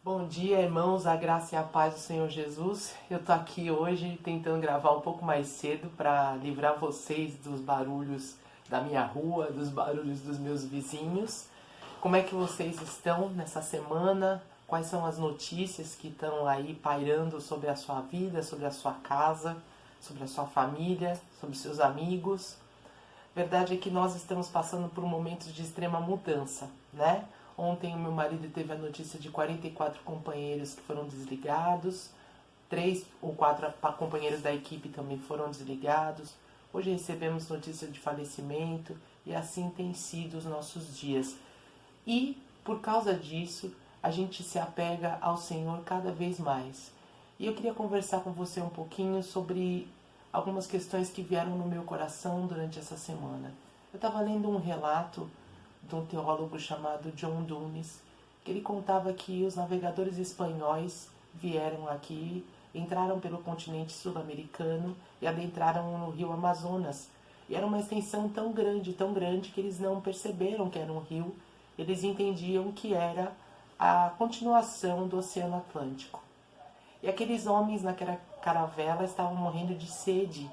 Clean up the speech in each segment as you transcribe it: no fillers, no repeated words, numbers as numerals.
Bom dia, irmãos, a graça e a paz do Senhor Jesus. Eu tô aqui hoje tentando gravar um pouco mais cedo para livrar vocês dos barulhos da minha rua, dos barulhos dos meus vizinhos. Como é que vocês estão nessa semana? Quais são as notícias que estão aí pairando sobre a sua vida, sobre a sua casa, sobre a sua família, sobre seus amigos? Verdade é que nós estamos passando por momentos de extrema mudança, né? Ontem o meu marido teve a notícia de 44 companheiros que foram desligados, 3 ou 4 companheiros da equipe também foram desligados. Hoje recebemos notícia de falecimento e assim tem sido os nossos dias. E por causa disso, a gente se apega ao Senhor cada vez mais. E eu queria conversar com você um pouquinho sobre algumas questões que vieram no meu coração durante essa semana. Eu estava lendo um relato de um teólogo chamado John Doones, que ele contava que os navegadores espanhóis vieram aqui, entraram pelo continente sul-americano e adentraram no rio Amazonas. E era uma extensão tão grande, que eles não perceberam que era um rio. Eles entendiam que era a continuação do Oceano Atlântico. E aqueles homens naquela caravela estavam morrendo de sede,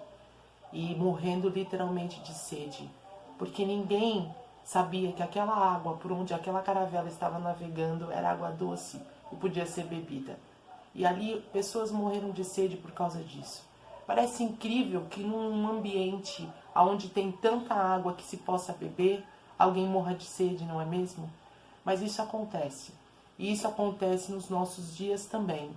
e morrendo literalmente de sede, porque ninguém sabia que aquela água por onde aquela caravela estava navegando era água doce e podia ser bebida. E ali pessoas morreram de sede por causa disso. Parece incrível que num ambiente onde tem tanta água que se possa beber, alguém morra de sede, não é mesmo? Mas isso acontece. E isso acontece nos nossos dias também.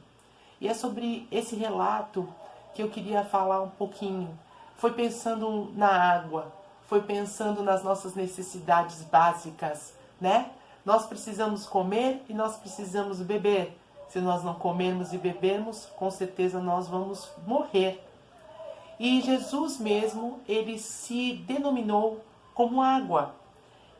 E é sobre esse relato que eu queria falar um pouquinho. Foi pensando na água, foi pensando nas nossas necessidades básicas, né? Nós precisamos comer e nós precisamos beber. Se nós não comermos e bebermos, com certeza nós vamos morrer. E Jesus mesmo, ele se denominou como água.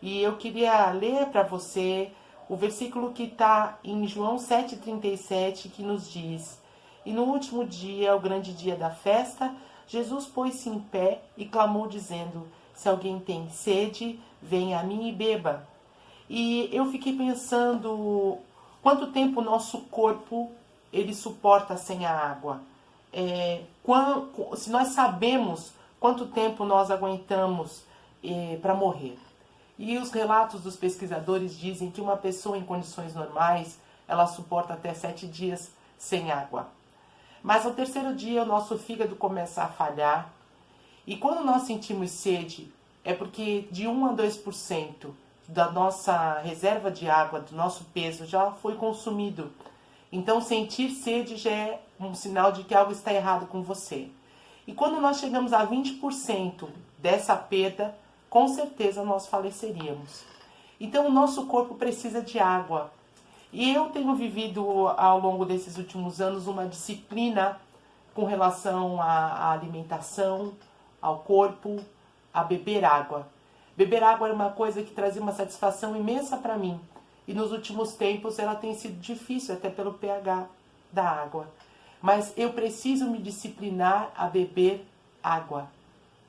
E eu queria ler para você o versículo que está em João 7,37, que nos diz: E no último dia, o grande dia da festa, Jesus pôs-se em pé e clamou, dizendo: Se alguém tem sede, venha a mim e beba. E eu fiquei pensando quanto tempo o nosso corpo ele suporta sem a água. Se nós sabemos quanto tempo nós aguentamos para morrer. E os relatos dos pesquisadores dizem que uma pessoa em condições normais, ela suporta até 7 dias sem água. Mas ao terceiro dia o nosso fígado começa a falhar. E quando nós sentimos sede, é porque de 1 a 2% da nossa reserva de água, do nosso peso, já foi consumido. Então sentir sede já é um sinal de que algo está errado com você. E quando nós chegamos a 20% dessa perda, com certeza nós faleceríamos. Então o nosso corpo precisa de água. E eu tenho vivido ao longo desses últimos anos uma disciplina com relação à alimentação, ao corpo, a beber água. Beber água era uma coisa que trazia uma satisfação imensa para mim. E nos últimos tempos ela tem sido difícil, até pelo pH da água. Mas eu preciso me disciplinar a beber água.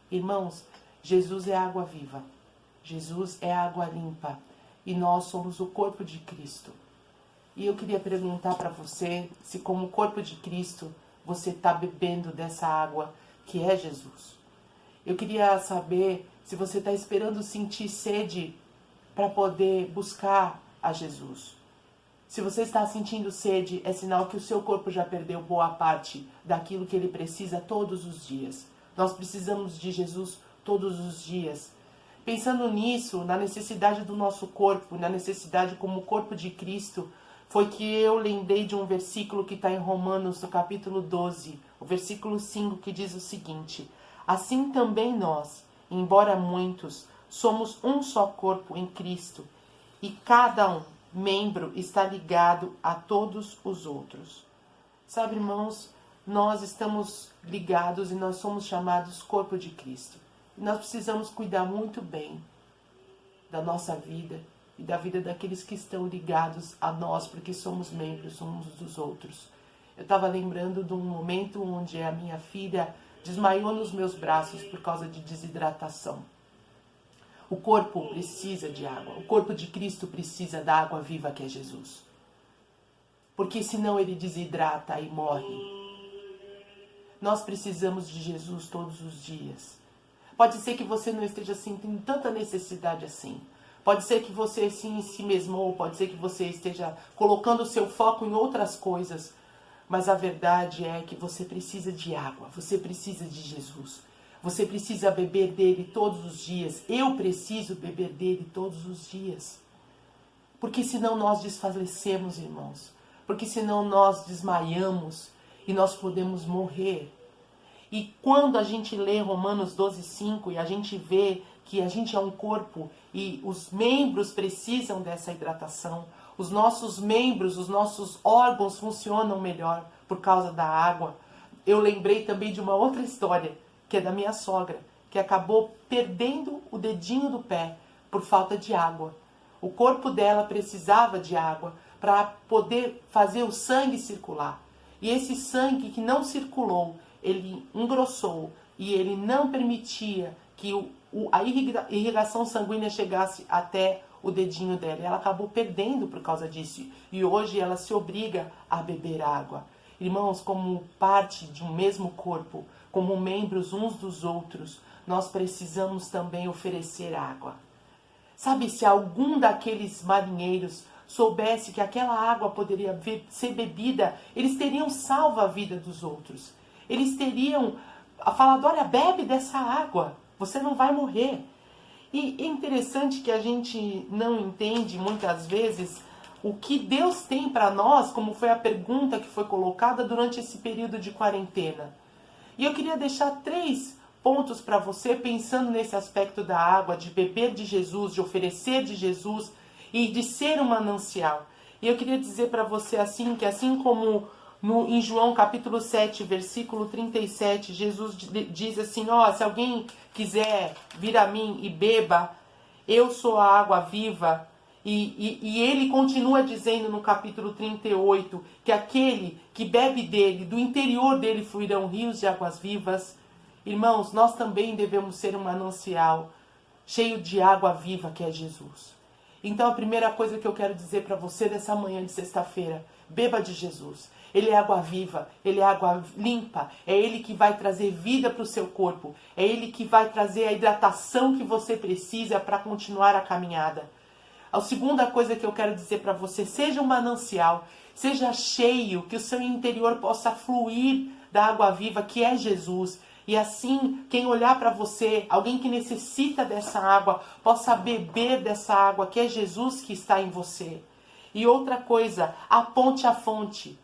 Irmãos, Jesus é água viva. Jesus é água limpa. E nós somos o corpo de Cristo. E eu queria perguntar para você se, como corpo de Cristo, você está bebendo dessa água que é Jesus. Eu queria saber se você está esperando sentir sede para poder buscar a Jesus. Se você está sentindo sede, é sinal que o seu corpo já perdeu boa parte daquilo que ele precisa todos os dias. Nós precisamos de Jesus todos os dias. Pensando nisso, na necessidade do nosso corpo, na necessidade como corpo de Cristo, foi que eu lembrei de um versículo que está em Romanos, no capítulo 12, o versículo 5, que diz o seguinte: Assim também nós, embora muitos, somos um só corpo em Cristo, e cada membro está ligado a todos os outros. Sabe, irmãos, nós estamos ligados e nós somos chamados corpo de Cristo. E nós precisamos cuidar muito bem da nossa vida e da vida daqueles que estão ligados a nós, porque somos membros uns dos outros. Eu estava lembrando de um momento onde a minha filha desmaiou nos meus braços por causa de desidratação. O corpo precisa de água. O corpo de Cristo precisa da água viva que é Jesus. porque senão ele desidrata e morre. Nós precisamos de Jesus todos os dias. Pode ser que você não esteja sentindo tanta necessidade assim. Pode ser que você se em si mesmo, pode ser que você esteja colocando o seu foco em outras coisas. Mas a verdade é que você precisa de água, você precisa de Jesus. Você precisa beber dele todos os dias. Eu preciso beber dele todos os dias. Porque senão nós desfalecemos, irmãos. Porque senão nós desmaiamos e nós podemos morrer. E quando a gente lê Romanos 12:5 e a gente vê que a gente é um corpo e os membros precisam dessa hidratação, os nossos membros, os nossos órgãos funcionam melhor por causa da água. Eu lembrei também de uma outra história, que é da minha sogra, que acabou perdendo o dedinho do pé por falta de água. O corpo dela precisava de água para poder fazer o sangue circular. E esse sangue que não circulou, ele engrossou e ele não permitia que a irrigação sanguínea chegasse até o dedinho dela. Ela acabou perdendo por causa disso. E hoje ela se obriga a beber água. Irmãos, como parte de um mesmo corpo, como membros uns dos outros, nós precisamos também oferecer água. Sabe, se algum daqueles marinheiros soubesse que aquela água poderia ser bebida, eles teriam salvo a vida dos outros. Eles teriam falado, olha, bebe dessa água, você não vai morrer. E é interessante que a gente não entende muitas vezes o que Deus tem para nós, como foi a pergunta que foi colocada durante esse período de quarentena. E eu queria deixar 3 pontos para você, pensando nesse aspecto da água, de beber de Jesus, de oferecer de Jesus e de ser um manancial. E eu queria dizer para você assim, que assim como em João capítulo 7, versículo 37, Jesus diz assim, se alguém quiser vir a mim e beba, eu sou a água viva. E ele continua dizendo no capítulo 38 que aquele que bebe dele, do interior dele fluirão rios de águas vivas. Irmãos, nós também devemos ser um manancial cheio de água viva que é Jesus. Então a primeira coisa que eu quero dizer para você nessa manhã de sexta-feira, beba de Jesus. Ele é água viva, ele é água limpa, é ele que vai trazer vida para o seu corpo, é ele que vai trazer a hidratação que você precisa para continuar a caminhada. A segunda coisa que eu quero dizer para você, seja um manancial, seja cheio, que o seu interior possa fluir da água viva que é Jesus. E assim, quem olhar para você, alguém que necessita dessa água, possa beber dessa água que é Jesus que está em você. E outra coisa, aponte a fonte.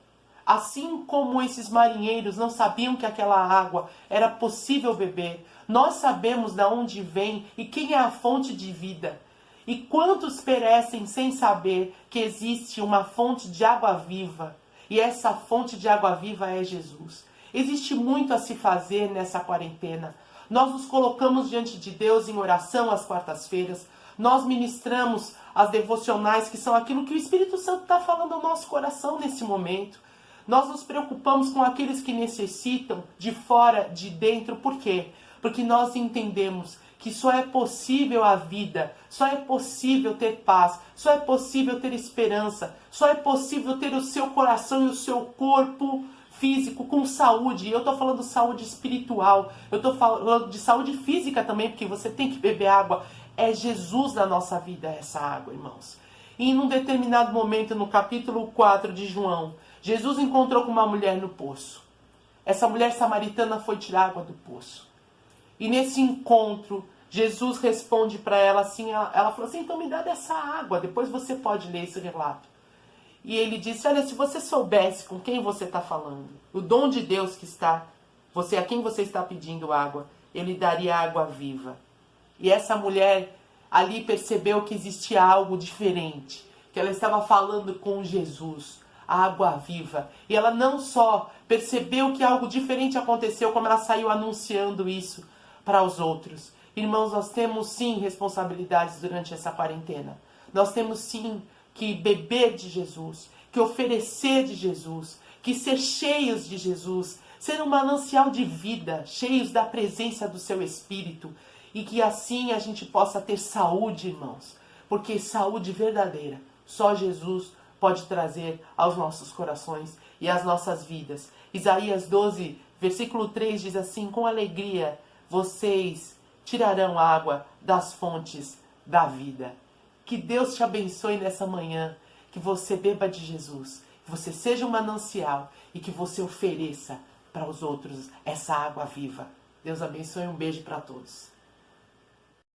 Assim como esses marinheiros não sabiam que aquela água era possível beber, nós sabemos de onde vem e quem é a fonte de vida. E quantos perecem sem saber que existe uma fonte de água viva? E essa fonte de água viva é Jesus. Existe muito a se fazer nessa quarentena. Nós nos colocamos diante de Deus em oração às quartas-feiras. Nós ministramos as devocionais, que são aquilo que o Espírito Santo está falando ao nosso coração nesse momento. Nós nos preocupamos com aqueles que necessitam de fora, de dentro. Por quê? Porque nós entendemos que só é possível a vida, só é possível ter paz, só é possível ter esperança, só é possível ter o seu coração e o seu corpo físico com saúde. Eu estou falando saúde espiritual, eu estou falando de saúde física também, porque você tem que beber água. É Jesus na nossa vida essa água, irmãos. E em um determinado momento, no capítulo 4 de João, Jesus encontrou com uma mulher no poço. Essa mulher samaritana foi tirar água do poço. E nesse encontro, Jesus responde para ela assim, ela falou assim, então me dá dessa água, depois você pode ler esse relato. E ele disse, olha, se você soubesse com quem você está falando, o dom de Deus que está, a quem você está pedindo água, ele daria água viva. E essa mulher ali percebeu que existia algo diferente, que ela estava falando com Jesus, a água viva. E ela não só percebeu que algo diferente aconteceu, como ela saiu anunciando isso para os outros. Irmãos, nós temos sim responsabilidades durante essa quarentena. Nós temos sim que beber de Jesus, que oferecer de Jesus, que ser cheios de Jesus, ser um manancial de vida, cheios da presença do seu Espírito, e que assim a gente possa ter saúde, irmãos, porque saúde verdadeira só Jesus pode trazer aos nossos corações e às nossas vidas. Isaías 12, versículo 3 diz assim: com alegria vocês tirarão água das fontes da vida. Que Deus te abençoe nessa manhã, que você beba de Jesus, que você seja um manancial e que você ofereça para os outros essa água viva. Deus abençoe, um beijo para todos.